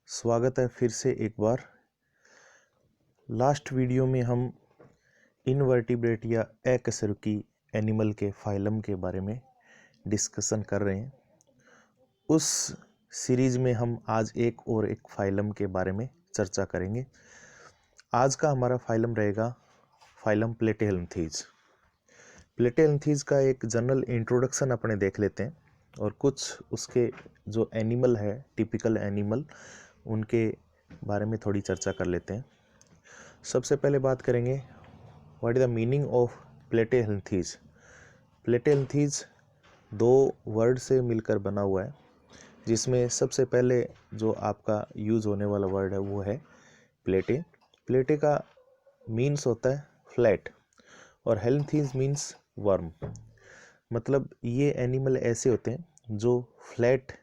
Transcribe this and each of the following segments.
स्वागत है फिर से एक बार। लास्ट वीडियो में हम इनवर्टिब्रेट या अकशेरुकी एनिमल के फाइलम के बारे में डिस्कशन कर रहे हैं। उस सीरीज में हम आज एक फाइलम के बारे में चर्चा करेंगे। आज का हमारा फाइलम रहेगा फाइलम प्लेटेहेल्मिंथीज। प्लेटेहेल्मिंथीज का एक जनरल इंट्रोडक्शन अपने देख लेते हैं और कुछ उसके जो एनिमल है, टिपिकल एनिमल, उनके बारे में थोड़ी चर्चा कर लेते हैं। सबसे पहले बात करेंगे what is the meaning of Platyhelminthes. Platyhelminthes दो वर्ड से मिलकर बना हुआ है, जिसमें सबसे पहले जो आपका यूज़ होने वाला वर्ड है वो है प्लेटे। प्लेटे का मीन्स होता है फ्लैट और हेल्मिंथीज मीन्स वर्म। मतलब ये एनिमल ऐसे होते हैं जो फ्लैट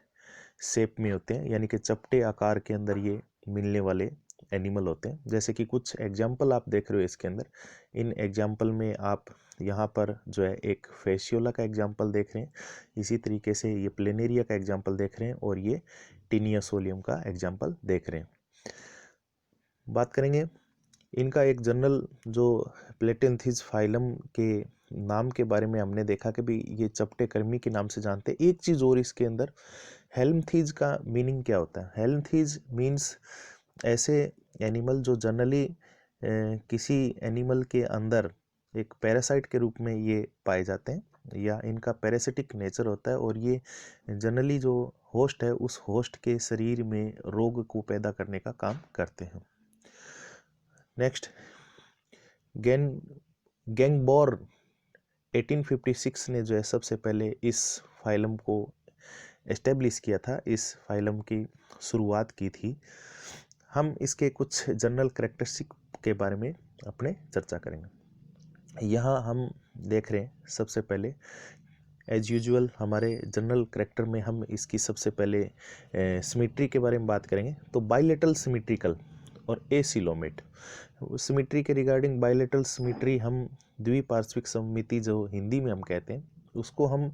शेप में होते हैं, यानी कि चपटे आकार के अंदर ये मिलने वाले एनिमल होते हैं। जैसे कि कुछ एग्जाम्पल आप देख रहे हो इसके अंदर। इन एग्जाम्पल में आप यहाँ पर जो है एक फेसियोला का एग्जाम्पल देख रहे हैं, इसी तरीके से ये प्लेनेरिया का एग्जाम्पल देख रहे हैं और ये टिनियासोलियम का एग्जाम्पल देख रहे हैं। बात करेंगे इनका एक जनरल जो प्लेटेहेल्मिंथीज फाइलम के नाम के बारे में हमने देखा कि भाई ये चपटे कर्मी के नाम से जानते हैं। एक चीज़ और इसके अंदर, हेल्मिंथीज का मीनिंग क्या होता है? हेल्मिंथीज मीन्स ऐसे एनिमल जो जनरली किसी एनिमल के अंदर एक पैरासाइट के रूप में ये पाए जाते हैं या इनका पैरासिटिक नेचर होता है और ये जनरली जो होस्ट है उस होस्ट के शरीर में रोग को पैदा करने का काम करते हैं। नेक्स्ट, गैंगबॉर्न 1856 ने जो है सबसे पहले इस फाइलम को एस्टेब्लिश किया था, इस फाइलम की शुरुआत की थी। हम इसके कुछ जनरल कैरेक्टरिस्टिक के बारे में अपने चर्चा करेंगे। यहाँ हम देख रहे हैं सबसे पहले एज यूजुअल हमारे जनरल कैरेक्टर में हम इसकी सबसे पहले सिमेट्री के बारे में बात करेंगे। तो बाइलेटरल सिमेट्रिकल और एसिलोमेट। सिमेट्री के रिगार्डिंग बाइलेटरल सिमेट्री हम द्विपार्श्विक सममिति जो हिंदी में हम कहते हैं, उसको हम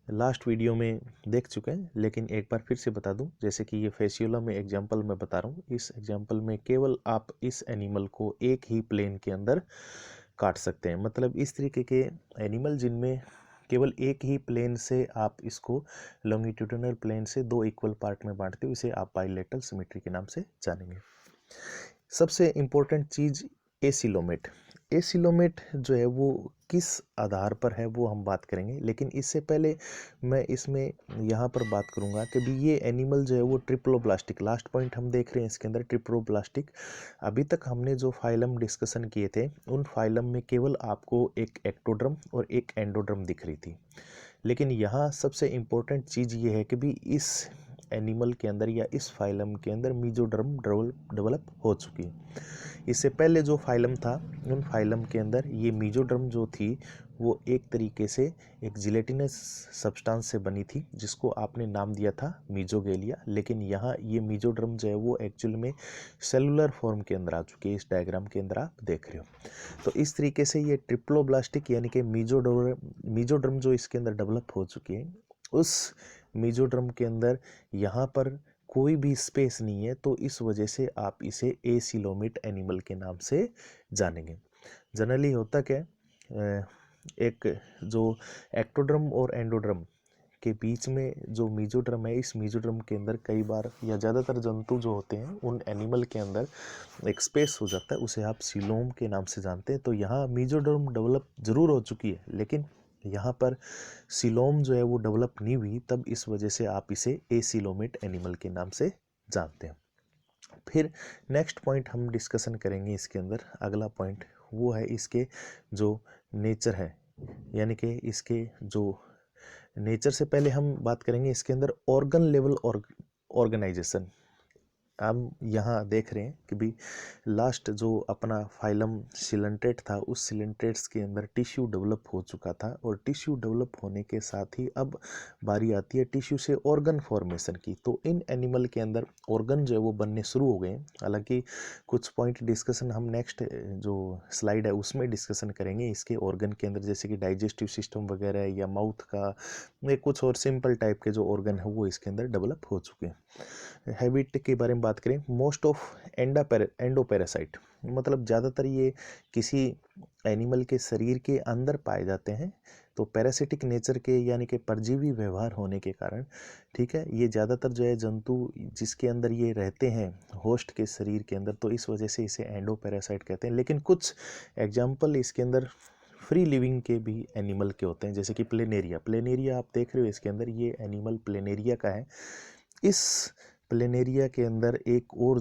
लास्ट वीडियो में देख चुके हैं, लेकिन एक बार फिर से बता दूं। जैसे कि ये फेसियोला में एग्जांपल मैं बता रहा हूँ, इस एग्जांपल में केवल आप इस एनिमल को एक ही प्लेन के अंदर काट सकते हैं। मतलब इस तरीके के एनिमल जिनमें केवल एक ही प्लेन से आप इसको लॉन्गिट्यूडिनल प्लेन से दो इक्वल पार्ट में बांटते हो, इसे आप बाइलेटरल सिमेट्री के नाम से जानेंगे। सबसे इम्पोर्टेंट चीज़ एसिलोमेट। एसिलोमेट जो है वो किस आधार पर है वो हम बात करेंगे, लेकिन इससे पहले मैं इसमें यहाँ पर बात करूँगा कि भी ये एनिमल जो है वो ट्रिप्लोब्लास्टिक, लास्ट पॉइंट हम देख रहे हैं इसके अंदर ट्रिप्लोब्लास्टिक। अभी तक हमने जो फाइलम डिस्कशन किए थे उन फाइलम में केवल आपको एक एक्टोड्रम और एक एंडोड्रम दिख रही थी, लेकिन यहाँ सबसे इम्पोर्टेंट चीज़ ये है कि भी इस एनिमल के अंदर या इस फाइलम के अंदर मीजोडर्म डेवलप हो चुकी है। इससे पहले जो फाइलम था उन फाइलम के अंदर ये मीजोडर्म जो थी वो एक तरीके से एक जिलेटिनस सब्सटेंस से बनी थी, जिसको आपने नाम दिया था मीजोगेलिया। लेकिन यहाँ ये मीजोडर्म जो है वो एक्चुअल में सेलुलर फॉर्म के अंदर आ चुकी है, इस डायग्राम के अंदर आप देख रहे हो। तो इस तरीके से ये ट्रिप्लोब्लास्टिक यानी कि मीजोडर्म जो इसके अंदर डेवलप हो चुकी है, उस मीजोडर्म के अंदर यहाँ पर कोई भी स्पेस नहीं है, तो इस वजह से आप इसे एसिलोमेट एनिमल के नाम से जानेंगे। जनरली होता क्या है, एक जो एक्टोड्रम और एंडोड्रम के बीच में जो मीजोड्रम है, इस मीजोड्रम के अंदर कई बार या ज़्यादातर जंतु जो होते हैं उन एनिमल के अंदर एक स्पेस हो जाता है, उसे आप सीलोम के नाम से जानते हैं। तो यहाँ मीजोड्रम डेवलप जरूर हो चुकी है, लेकिन यहाँ पर सीलोम जो है वो डेवलप नहीं हुई, तब इस वजह से आप इसे एसिलोमेट एनिमल के नाम से जानते हैं। फिर नेक्स्ट पॉइंट हम डिस्कशन करेंगे इसके अंदर, अगला पॉइंट वो है इसके जो नेचर है, यानी कि इसके जो नेचर से पहले हम बात करेंगे इसके अंदर ऑर्गन लेवल ऑर्गेनाइजेशन। हम यहाँ देख रहे हैं कि भी लास्ट जो अपना फाइलम सिलेंट्रेट था, उस सिलेंट्रेट्स के अंदर टिश्यू डेवलप हो चुका था, और टिश्यू डेवलप होने के साथ ही अब बारी आती है टिश्यू से ऑर्गन फॉर्मेशन की। तो इन एनिमल के अंदर ऑर्गन जो है वो बनने शुरू हो गए। हालांकि कुछ पॉइंट डिस्कशन हम नेक्स्ट जो स्लाइड है उसमें डिस्कशन करेंगे इसके ऑर्गन के अंदर, जैसे कि डाइजेस्टिव सिस्टम वगैरह या माउथ का, ये कुछ और सिंपल टाइप के जो ऑर्गन है वो इसके अंदर डेवलप हो चुके हैं। हैबिट के बारे में बात करें, मोस्ट ऑफ एंडोपैरासाइट, मतलब ज़्यादातर ये किसी एनिमल के शरीर के अंदर पाए जाते हैं। तो पैरासिटिक नेचर के यानी कि परजीवी व्यवहार होने के कारण, ठीक है, ये ज़्यादातर जो है जंतु जिसके अंदर ये रहते हैं होस्ट के शरीर के अंदर, तो इस वजह से इसे एंडोपैरासाइट कहते हैं। लेकिन कुछ एग्जाम्पल इसके अंदर फ्री लिविंग के भी एनिमल के होते हैं, जैसे कि प्लेनेरिया आप देख रहे हो इसके अंदर, ये एनिमल प्लेनेरिया का है। इस प्लेनेरिया के अंदर एक और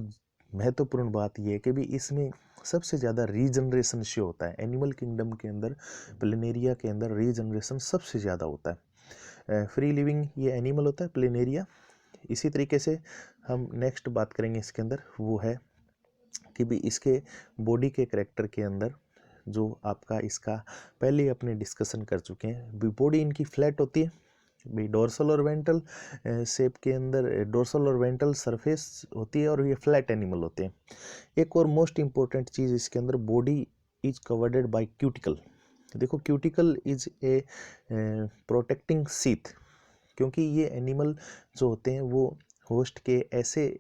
महत्वपूर्ण बात यह है कि भी इसमें सबसे ज़्यादा रीजनरेशन शो होता है। एनिमल किंगडम के अंदर प्लेनेरिया के अंदर रीजनरेशन सबसे ज़्यादा होता है। फ्री लिविंग ये एनिमल होता है प्लेनेरिया। इसी तरीके से हम नेक्स्ट बात करेंगे इसके अंदर, वो है कि भी इसके बॉडी के करेक्टर के अंदर जो आपका इसका पहले अपने डिस्कशन कर चुके हैं, बॉडी इनकी फ्लैट होती है भी, डोर्सल और वेंट्रल शेप के अंदर डोर्सल और वेंट्रल सरफेस होती है, और ये फ्लैट एनिमल होते हैं। एक और मोस्ट इंपॉर्टेंट चीज़ इसके अंदर, बॉडी इज कवर्डेड बाय क्यूटिकल। देखो cuticle is a protecting sheath, क्योंकि ये एनिमल जो होते हैं वो होस्ट के ऐसे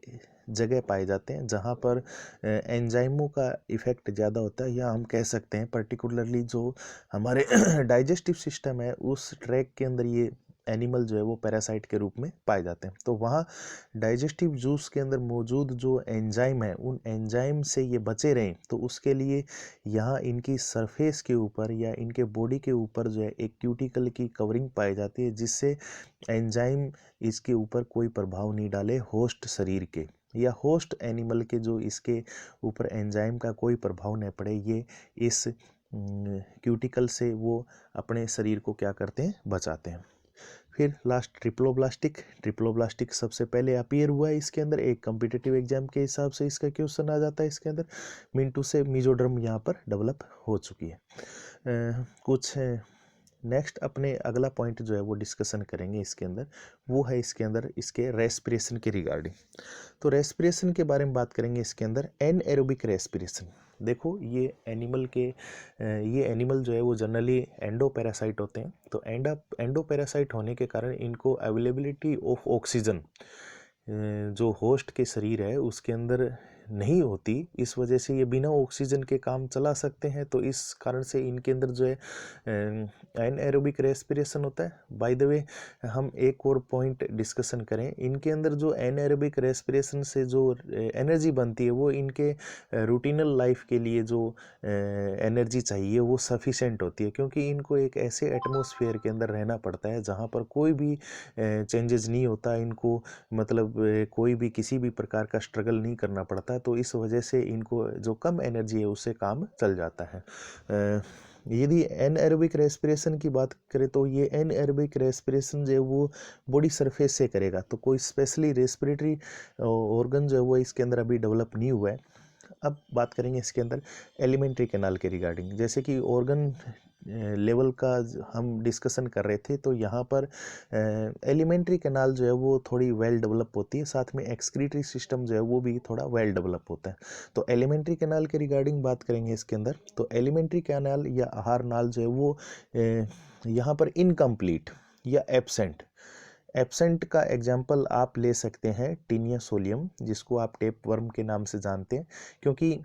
जगह पाए जाते हैं जहाँ पर एंजाइमों का इफ़ेक्ट ज़्यादा होता है, या हम कह सकते हैं पर्टिकुलरली जो हमारे डाइजेस्टिव सिस्टम है उस ट्रैक के अंदर ये एनिमल जो है वो पैरासाइट के रूप में पाए जाते हैं। तो वहाँ डाइजेस्टिव जूस के अंदर मौजूद जो एंजाइम है, उन एंजाइम से ये बचे रहें, तो उसके लिए यहाँ इनकी सरफेस के ऊपर या इनके बॉडी के ऊपर जो है एक क्यूटिकल की कवरिंग पाई जाती है, जिससे एंजाइम इसके ऊपर कोई प्रभाव नहीं डाले होस्ट शरीर के, या होस्ट एनिमल के जो इसके ऊपर एंजाइम का कोई प्रभाव न पड़े। ये इस क्यूटिकल से वो अपने शरीर को क्या करते हैं, बचाते हैं। फिर लास्ट ट्रिप्लोब्लास्टिक सबसे पहले अपीयर हुआ है इसके अंदर, एक कॉम्पिटिटिव एग्जाम के हिसाब से इसका क्वेश्चन आ जाता है इसके अंदर। मिंटू से मीजोडर्म यहाँ पर डेवलप हो चुकी है। कुछ नेक्स्ट अपने अगला पॉइंट जो है वो डिस्कशन करेंगे इसके अंदर, वो है इसके अंदर इसके रेस्पिरेशन के रिगार्डिंग। तो रेस्पिरेशन के बारे में बात करेंगे इसके अंदर, एनएरोबिक रेस्पिरेशन। देखो ये एनिमल जो है वो जनरली एंडोपैरासाइट होते हैं। तो एंडोपैरासाइट होने के कारण इनको अवेलेबिलिटी ऑफ ऑक्सीजन जो होस्ट के शरीर है उसके अंदर नहीं होती, इस वजह से ये बिना ऑक्सीजन के काम चला सकते हैं। तो इस कारण से इनके अंदर जो है एनएरोबिक रेस्पिरेशन होता है। बाय द वे हम एक और पॉइंट डिस्कशन करें, इनके अंदर जो एनएरोबिक रेस्पिरेशन से जो एनर्जी बनती है वो इनके रूटीनल लाइफ के लिए जो एनर्जी चाहिए वो सफिशेंट होती है, क्योंकि इनको एक ऐसे एटमॉस्फेयर के अंदर रहना पड़ता है जहाँ पर कोई भी चेंजेस नहीं होता, इनको मतलब कोई भी किसी भी प्रकार का स्ट्रगल नहीं करना पड़ता। तो इस वजह से इनको जो कम एनर्जी है उससे काम चल जाता है। यदि एनएरोबिक रेस्पिरेशन की बात करें तो ये एनएरोबिक रेस्पिरेशन जो है वो बॉडी सरफेस से करेगा, तो कोई स्पेशली रेस्पिरेटरी ऑर्गन जो है वो इसके अंदर अभी डेवलप नहीं हुआ है। अब बात करेंगे इसके अंदर एलिमेंट्री कैनाल के रिगार्डिंग, जैसे कि ऑर्गन लेवल का हम डिस्कशन कर रहे थे, तो यहाँ पर एलिमेंट्री कैनाल जो है वो थोड़ी वेल डेवलप होती है, साथ में एक्सक्रीटरी सिस्टम जो है वो भी थोड़ा वेल डेवलप होता है। तो एलिमेंट्री कैनाल के रिगार्डिंग बात करेंगे इसके अंदर, तो एलिमेंट्री कैनाल या आहार नाल जो है वो यहाँ पर इनकम्प्लीट या एब्सेंट का एग्जाम्पल आप ले सकते हैं टीनिया सोलियम, जिसको आप टेप वर्म के नाम से जानते हैं, क्योंकि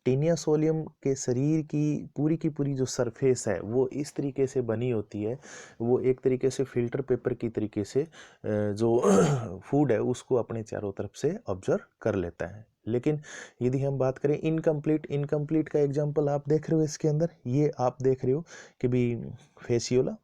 टीनिया सोलियम के शरीर की पूरी जो सरफेस है वो इस तरीके से बनी होती है, वो एक तरीके से फिल्टर पेपर की तरीके से जो फूड है उसको अपने चारों तरफ से ऑब्जर्व कर लेता है। लेकिन यदि हम बात करें इनकम्प्लीट का एग्जाम्पल आप देख रहे हो इसके अंदर, ये आप देख रहे हो कि भी फेसियोला,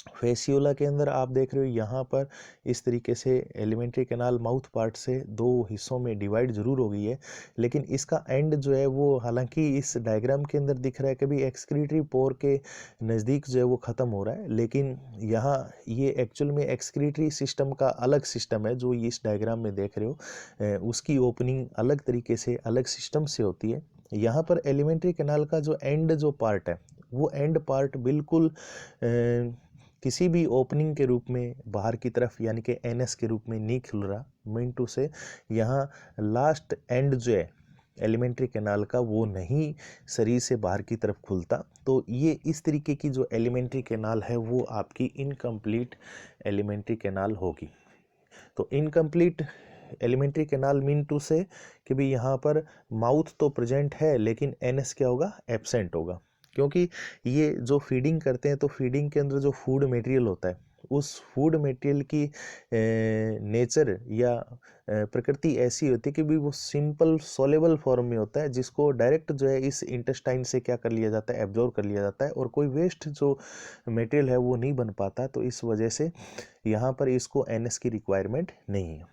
फेसियोला के अंदर आप देख रहे हो यहाँ पर इस तरीके से एलिमेंट्री कैनाल माउथ पार्ट से दो हिस्सों में डिवाइड जरूर हो गई है, लेकिन इसका एंड जो है वो हालांकि इस डायग्राम के अंदर दिख रहा है कि भी एक्सक्रीटरी पोर के नज़दीक जो है वो ख़त्म हो रहा है, लेकिन यहाँ ये एक्चुअल में एक्सक्रीटरी सिस्टम का अलग सिस्टम है जो ये इस डायग्राम में देख रहे हो। उसकी ओपनिंग अलग तरीके से अलग सिस्टम से होती है। यहाँ पर एलिमेंट्री कैनाल का जो एंड जो पार्ट है वो एंड पार्ट बिल्कुल किसी भी ओपनिंग के रूप में बाहर की तरफ यानी कि एनएस के रूप में नहीं खुल रहा। मीन टू से यहाँ लास्ट एंड जो है एलिमेंट्री कैनाल का वो नहीं शरीर से बाहर की तरफ खुलता। तो ये इस तरीके की जो एलिमेंट्री कैनाल है वो आपकी इनकम्प्लीट एलिमेंट्री कैनाल होगी। तो incomplete alimentary canal mean to say कि भी यहाँ पर माउथ तो प्रेजेंट है लेकिन एनएस क्या होगा, एब्सेंट होगा। क्योंकि ये जो फीडिंग करते हैं तो फीडिंग के अंदर जो फूड मटेरियल होता है उस फूड मटेरियल की नेचर या प्रकृति ऐसी होती है कि भी वो सिंपल सोलेबल फॉर्म में होता है, जिसको डायरेक्ट जो है इस इंटेस्टाइन से क्या कर लिया जाता है, एब्जॉर्ब कर लिया जाता है, और कोई वेस्ट जो मटेरियल है वो नहीं बन पाता। तो इस वजह से यहाँ पर इसको एनएस की रिक्वायरमेंट नहीं है।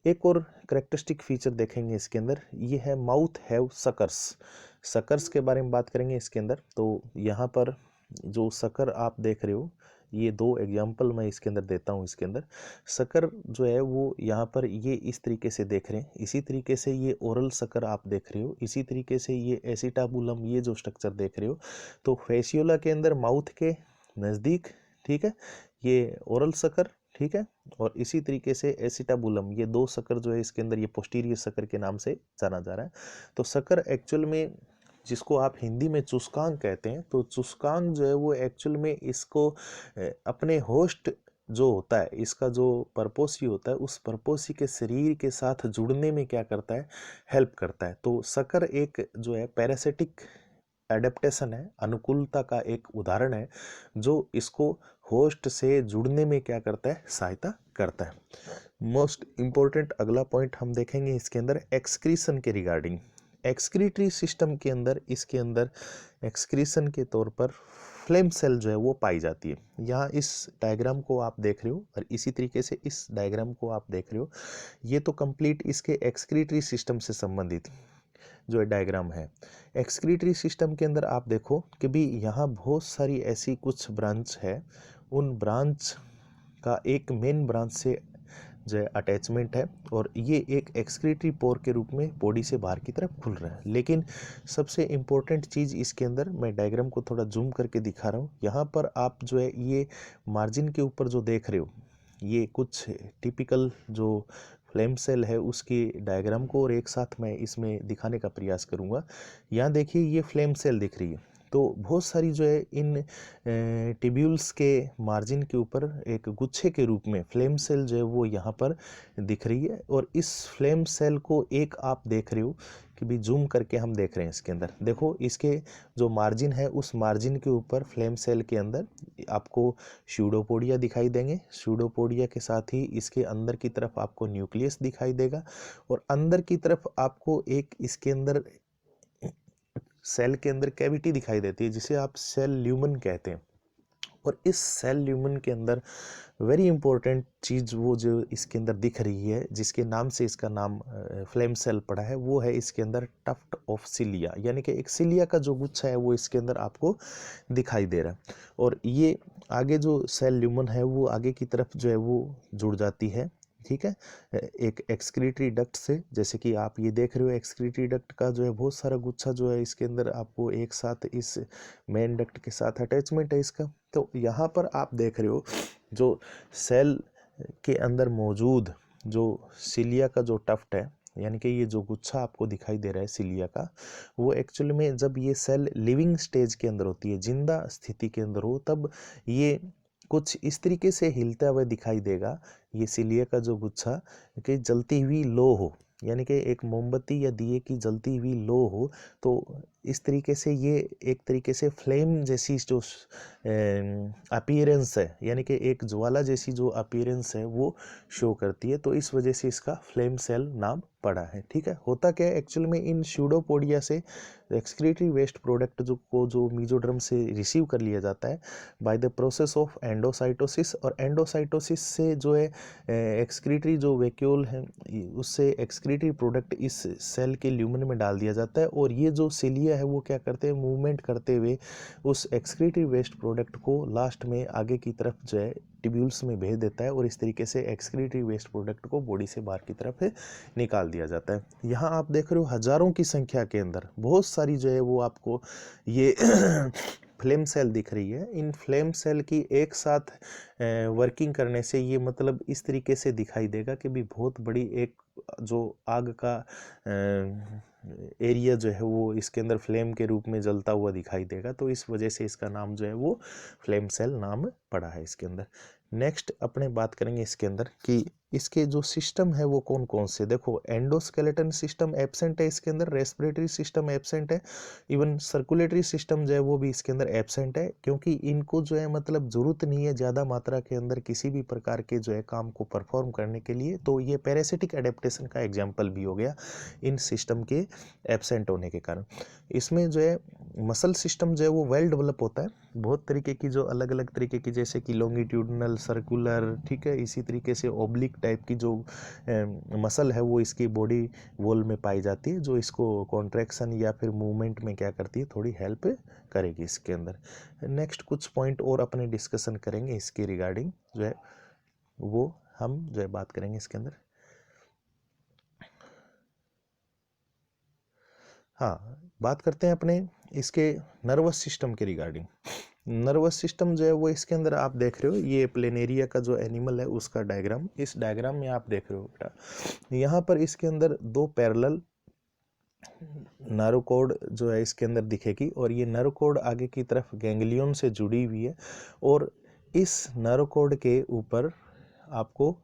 एक और करेक्टरिस्टिक फीचर देखेंगे इसके अंदर, ये है माउथ हैव सकर्स। सकर्स के बारे में बात करेंगे इसके अंदर। तो यहाँ पर जो सकर आप देख रहे हो, ये दो एग्जांपल मैं इसके अंदर देता हूँ। इसके अंदर सकर जो है वो यहाँ पर ये इस तरीके से देख रहे हैं, इसी तरीके से ये ओरल सकर आप देख रहे हो, इसी तरीके से ये एसिटाबुलम ये जो स्ट्रक्चर देख रहे हो। तो फेसियोला के अंदर माउथ के नज़दीक, ठीक है, ये ओरल सकर, ठीक है, और इसी तरीके से एसिटाबुलम ये दो सकर जो है इसके अंदर ये पोस्टीरियर सकर के नाम से जाना जा रहा है। तो सकर एक्चुअल में जिसको आप हिंदी में चुस्कांग कहते हैं, तो चुस्कांग जो है वो एक्चुअल में इसको अपने होस्ट जो होता है, इसका जो पर्पोसी होता है, उस पर्पोसी के शरीर के साथ जुड़ने में क्या करता है, हेल्प करता है। तो सकर एक जो है पैरासिटिक एडेप्टेशन है, अनुकूलता का एक उदाहरण है जो इसको होस्ट से जुड़ने में क्या करता है, सहायता करता है। मोस्ट इम्पोर्टेंट अगला पॉइंट हम देखेंगे इसके अंदर एक्सक्रीशन के रिगार्डिंग। एक्सक्रीटरी सिस्टम के अंदर इसके अंदर एक्सक्रीशन के तौर पर फ्लेम सेल जो है वो पाई जाती है। यहाँ इस डायग्राम को आप देख रहे हो और इसी तरीके से इस डायग्राम को आप देख रहे हो, ये तो कंप्लीट इसके एक्सक्रीटरी सिस्टम से संबंधित जो है डायग्राम है। एक्सक्रीटरी सिस्टम के अंदर आप देखो कि भी यहाँ बहुत सारी ऐसी कुछ ब्रांच है, उन ब्रांच का एक मेन ब्रांच से जो है अटैचमेंट है, और ये एक एक्सक्रीटरी पोर के रूप में बॉडी से बाहर की तरफ खुल रहा है। लेकिन सबसे इम्पोर्टेंट चीज़ इसके अंदर, मैं डायग्राम को थोड़ा जूम करके दिखा रहा हूँ, यहाँ पर आप जो है ये मार्जिन के ऊपर जो देख रहे हो, ये कुछ टिपिकल जो फ्लेम सेल है उसकी डायग्राम को और एक साथ मैं इसमें दिखाने का प्रयास करूँगा। यहाँ देखिए ये फ्लेम सेल दिख रही है। तो बहुत सारी जो है इन टिब्यूल्स के मार्जिन के ऊपर एक गुच्छे के रूप में फ्लेम सेल जो है वो यहाँ पर दिख रही है, और इस फ्लेम सेल को एक आप देख रहे हो कि भी जूम करके हम देख रहे हैं इसके अंदर। देखो इसके जो मार्जिन है उस मार्जिन के ऊपर फ्लेम सेल के अंदर आपको स्यूडोपोडिया दिखाई देंगे। स्यूडोपोडिया के साथ ही इसके अंदर की तरफ आपको न्यूक्लियस दिखाई देगा, और अंदर की तरफ आपको एक इसके अंदर सेल के अंदर कैविटी दिखाई देती है जिसे आप सेल ल्यूमन कहते हैं। और इस सेल ल्यूमन के अंदर वेरी इंपॉर्टेंट चीज़ वो जो इसके अंदर दिख रही है, जिसके नाम से इसका नाम फ्लेम सेल पड़ा है, वो है इसके अंदर टफ्ट ऑफ सिलिया, यानी कि एक सिलिया का जो गुच्छा है वो इसके अंदर आपको दिखाई दे रहा है। और ये आगे जो सेल ल्यूमन है वो आगे की तरफ जो है वो जुड़ जाती है, ठीक है, एक एक्सक्रीटरी डक्ट से। जैसे कि आप ये देख रहे हो एक्सक्रीटरी डक्ट का जो है बहुत सारा गुच्छा जो है इसके अंदर आपको एक साथ इस मेन डक्ट के साथ अटैचमेंट है इसका। तो यहाँ पर आप देख रहे हो जो सेल के अंदर मौजूद जो सिलिया का जो टफ्ट है, यानी कि ये जो गुच्छा आपको दिखाई दे रहा है सिलिया का, वो एक्चुअली में जब ये सेल लिविंग स्टेज के अंदर होती है, जिंदा स्थिति के अंदर हो, तब ये कुछ इस तरीके से हिलता हुआ दिखाई देगा। ये सिलिया का जो गुच्छा कि जलती हुई लो हो, यानी कि एक मोमबत्ती या दिए की जलती हुई लो हो, तो इस तरीके से ये एक तरीके से फ्लेम जैसी जो अपीयरेंस है, यानी कि एक ज्वाला जैसी जो अपीयरेंस है वो शो करती है। तो इस वजह से इसका फ्लेम सेल नाम पढ़ा है। ठीक है, होता क्या है एक्चुअल में इन स्यूडोपोडिया से एक्सक्रीटरी वेस्ट प्रोडक्ट जो मीजोडर्म से रिसीव कर लिया जाता है by the process of endocytosis, और एंडोसाइटोसिस से जो है एक्सक्रीटरी जो वैक्यूल है उससे एक्सक्रीटरी प्रोडक्ट इस सेल के ल्यूमेन में डाल दिया जाता है, और ये जो सिलिया है वो क्या करते हैं, मूवमेंट करते हुए उस एक्सक्रीटरी वेस्ट प्रोडक्ट को लास्ट में आगे की तरफ जो है ट्यूब्यूल्स में भेज देता है, और इस तरीके से एक्सक्रीटरी वेस्ट प्रोडक्ट को बॉडी से बाहर की तरफ निकाल दिया जाता है। यहाँ आप देख रहे हो हजारों की संख्या के अंदर बहुत सारी जो है वो आपको ये फ्लेम सेल दिख रही है। इन फ्लेम सेल की एक साथ वर्किंग करने से ये मतलब इस तरीके से दिखाई देगा कि भी बहुत बड़ी एक जो आग का एरिया जो है वो इसके अंदर फ्लेम के रूप में जलता हुआ दिखाई देगा, तो इस वजह से इसका नाम जो है वो फ्लेम सेल नाम पड़ा है इसके अंदर। नेक्स्ट अपने बात करेंगे इसके अंदर कि इसके जो सिस्टम है वो कौन कौन से, देखो एंडोस्केलेटन सिस्टम एब्सेंट है इसके अंदर, रेस्पिरेटरी सिस्टम एब्सेंट है, इवन सर्कुलेटरी सिस्टम जो है वो भी इसके अंदर एब्सेंट है, क्योंकि इनको जो है मतलब जरूरत नहीं है ज़्यादा मात्रा के अंदर किसी भी प्रकार के जो है काम को परफॉर्म करने के लिए, तो ये पैरासिटिक एडेप्टेशन का एग्जाम्पल भी हो गया इन सिस्टम के एब्सेंट होने के कारण। इसमें जो है मसल सिस्टम जो है वो वेल डेवलप होता है, बहुत तरीके की जो अलग अलग तरीके की जैसे कि लॉन्गिट्यूडनल, सर्कुलर, ठीक है, इसी तरीके से ओब्लिक टाइप की जो मसल है वो इसकी बॉडी वॉल में पाई जाती है, जो इसको कॉन्ट्रैक्शन या फिर मूवमेंट में क्या करती है, थोड़ी हेल्प करेगी इसके अंदर। नेक्स्ट कुछ पॉइंट और अपने डिस्कशन करेंगे इसके रिगार्डिंग जो है वो हम जो है बात करेंगे इसके अंदर। हाँ, बात करते हैं अपने इसके नर्वस सिस्टम के रिगार्डिंग। नर्वस सिस्टम जो है वो इसके अंदर आप देख रहे हो, ये प्लेनेरिया का जो एनिमल है उसका डायग्राम, इस डायग्राम में आप देख रहे हो बेटा, यहाँ पर इसके अंदर दो पैरेलल नर्व जो है इसके अंदर दिखेगी, और ये नर्व आगे की तरफ गैंग्लियन से जुड़ी हुई है, और इस नर्व के ऊपर आपको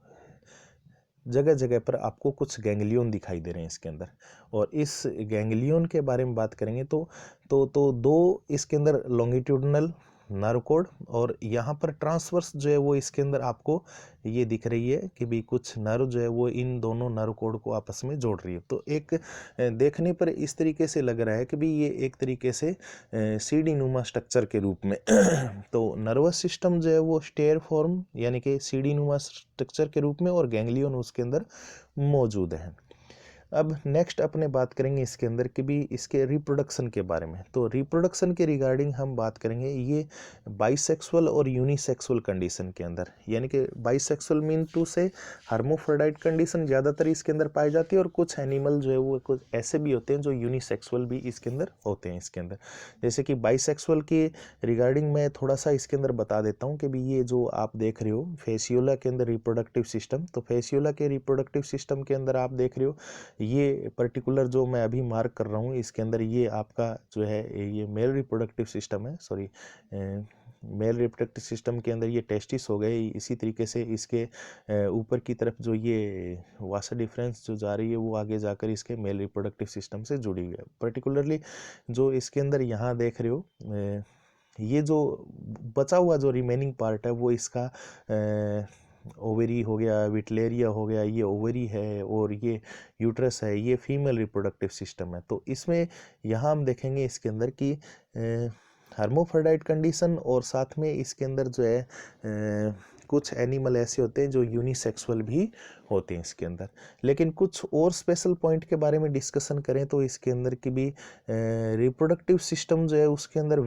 जगह जगह पर आपको कुछ गैंग्लियन दिखाई दे रहे हैं इसके अंदर, और इस गैंग्लियन के बारे में बात करेंगे तो दो इसके अंदर लॉन्गिट्यूडनल नर्व कोड, और यहाँ पर ट्रांसवर्स जो है वो इसके अंदर आपको ये दिख रही है कि भी कुछ नर्व जो है वो इन दोनों नर्व कोड को आपस में जोड़ रही है। तो एक देखने पर इस तरीके से लग रहा है कि भी ये एक तरीके से सीढ़ी नुमा स्ट्रक्चर के रूप में तो नर्वस सिस्टम जो है वो स्टेयर फॉर्म यानी कि सीढ़ी नुमा स्ट्रक्चर के रूप में, और गैंग्लियन उसके अंदर मौजूद है। अब नेक्स्ट अपने बात करेंगे इसके अंदर कि भी इसके रिप्रोडक्शन के बारे में। तो रिप्रोडक्शन के रिगार्डिंग हम बात करेंगे ये बाइसेक्सुअल और यूनिसेक्सुअल कंडीशन के अंदर, यानी कि बाइसेक्सुअल मीन टू से हार्मोफ्रोडाइट कंडीशन ज़्यादातर इसके अंदर पाई जाती है, और कुछ एनिमल जो है वो कुछ ऐसे भी होते हैं जो यूनिसेक्सुअल भी इसके अंदर होते हैं इसके अंदर। जैसे कि बाइसेक्सुअल के रिगार्डिंग मैं थोड़ा सा इसके अंदर बता देता हूँ कि भी ये जो आप देख रहे हो फेसियोला के अंदर रिप्रोडक्टिव सिस्टम, तो फेसियोला के रिप्रोडक्टिव सिस्टम के अंदर आप देख रहे हो ये पर्टिकुलर जो मैं अभी मार्क कर रहा हूँ इसके अंदर ये आपका जो है ये मेल रिप्रोडक्टिव सिस्टम है, सॉरी मेल रिप्रोडक्टिव सिस्टम के अंदर ये टेस्टिस हो गए, इसी तरीके से इसके ऊपर की तरफ जो ये वासा डिफरेंस जो जा रही है वो आगे जाकर इसके मेल रिप्रोडक्टिव सिस्टम से जुड़ी हुई है। पर्टिकुलरली जो इसके अंदर यहाँ देख रहे हो ये जो बचा हुआ जो रिमेनिंग पार्ट है वो इसका ओवेरी हो गया, विटलेरिया हो गया, ये ओवेरी है, और ये यूट्रस है, ये फीमेल रिप्रोडक्टिव सिस्टम है। तो इसमें यहाँ हम देखेंगे इसके अंदर कि हार्मोफ्रोडाइट कंडीशन, और साथ में इसके अंदर जो है कुछ एनिमल ऐसे होते हैं जो यूनिसेक्सुअल भी होते हैं इसके अंदर। लेकिन कुछ और स्पेशल पॉइंट के बारे में डिस्कशन करें तो इसके अंदर की भी रिप्रोडक्टिव सिस्टम जो है उसके अंदर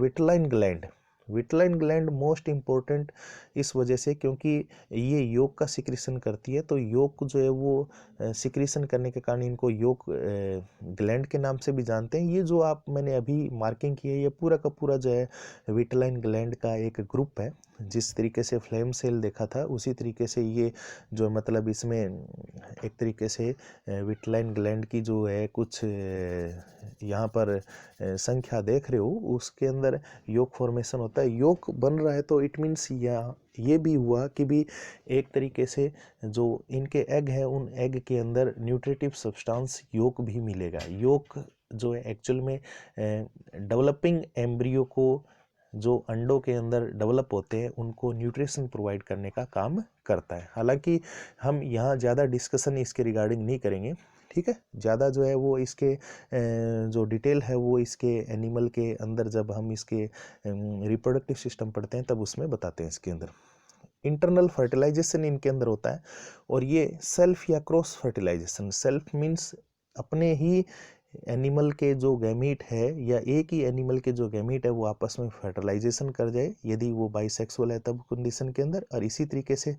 विटलाइन ग्लैंड मोस्ट इम्पोर्टेंट इस वजह से क्योंकि ये योग का सिक्रीशन करती है, तो योग जो है वो सिक्रीशन करने के कारण इनको योग ग्लैंड के नाम से भी जानते हैं। ये जो आप मैंने अभी मार्किंग की है ये पूरा का पूरा जो है विटलाइन ग्लैंड का एक ग्रुप है। जिस तरीके से फ्लेम सेल देखा था उसी तरीके से ये जो मतलब इसमें एक तरीके से विटलाइन ग्लैंड की जो है कुछ यहाँ पर संख्या देख रहे हो उसके अंदर योग फॉर्मेशन होता है। योग बन रहा है तो इट मीन्स ये भी हुआ कि भी एक तरीके से जो इनके एग है उन एग के अंदर न्यूट्रिटिव सब्सटेंस योग भी मिलेगा। योग जो है एक्चुअल में डेवलपिंग एम्ब्रियो को जो अंडों के अंदर डेवलप होते हैं उनको न्यूट्रिशन प्रोवाइड करने का काम करता है। हालांकि हम यहाँ ज़्यादा डिस्कशन इसके रिगार्डिंग नहीं करेंगे, ठीक है। ज़्यादा जो है वो इसके जो डिटेल है वो इसके एनिमल के अंदर जब हम इसके रिप्रोडक्टिव सिस्टम पढ़ते हैं तब उसमें बताते हैं। इसके अंदर इंटरनल फर्टिलाइजेशन इनके अंदर होता है, और ये सेल्फ या क्रॉस फर्टिलाइजेशन, सेल्फ मीन्स अपने ही एनिमल के जो गैमीट है या एक ही एनिमल के जो गैमीट है वो आपस में फर्टिलाइजेशन कर जाए, यदि वो बाइसेक्सुअल है तब कंडीशन के अंदर। और इसी तरीके से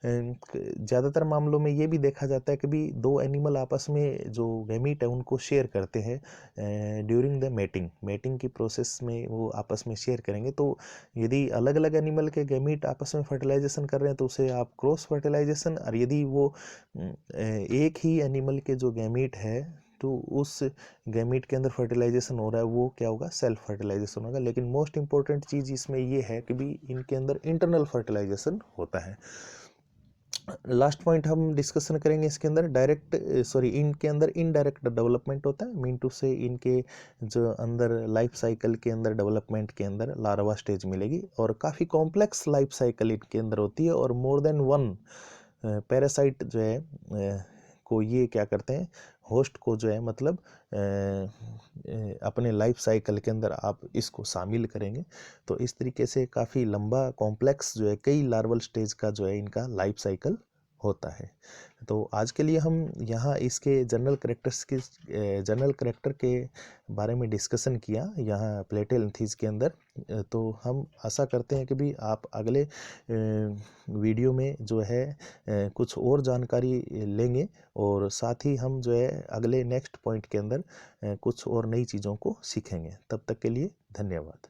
ज़्यादातर मामलों में ये भी देखा जाता है कि भी दो एनिमल आपस में जो गैमीट है उनको शेयर करते हैं ड्यूरिंग द मेटिंग की प्रोसेस में वो आपस में शेयर करेंगे। तो यदि अलग अलग एनिमल के गैमीट आपस में फर्टिलाइजेशन कर रहे हैं तो उसे आप क्रॉस फर्टिलाइजेशन, और यदि वो एक ही एनिमल के जो गैमीट है तो उस गैमीट के अंदर फर्टिलाइजेशन हो रहा है वो क्या होगा, सेल्फ फर्टिलाइजेशन होगा। लेकिन मोस्ट इंपॉर्टेंट चीज़ इसमें ये है कि भी इनके अंदर इंटरनल फर्टिलाइजेशन होता है। लास्ट पॉइंट हम डिस्कशन करेंगे इसके अंदर इनके अंदर इनडायरेक्ट डेवलपमेंट होता है। मीन टू से इनके जो अंदर लाइफ साइकिल के अंदर डेवलपमेंट के अंदर लार्वा स्टेज मिलेगी, और काफ़ी कॉम्प्लेक्स लाइफ साइकिल इनके अंदर होती है, और मोर देन वन पैरासाइट जो है को ये क्या करते हैं, होस्ट को जो है मतलब अपने लाइफ साइकिल के अंदर आप इसको शामिल करेंगे। तो इस तरीके से काफ़ी लंबा कॉम्प्लेक्स जो है कई लार्वल स्टेज का जो है इनका लाइफ साइकिल होता है। तो आज के लिए हम यहाँ इसके जनरल करेक्टर के बारे में डिस्कशन किया यहाँ प्लेटेलेंथीज के अंदर। तो हम आशा करते हैं कि भी आप अगले वीडियो में जो है कुछ और जानकारी लेंगे, और साथ ही हम जो है अगले नेक्स्ट पॉइंट के अंदर कुछ और नई चीज़ों को सीखेंगे। तब तक के लिए धन्यवाद।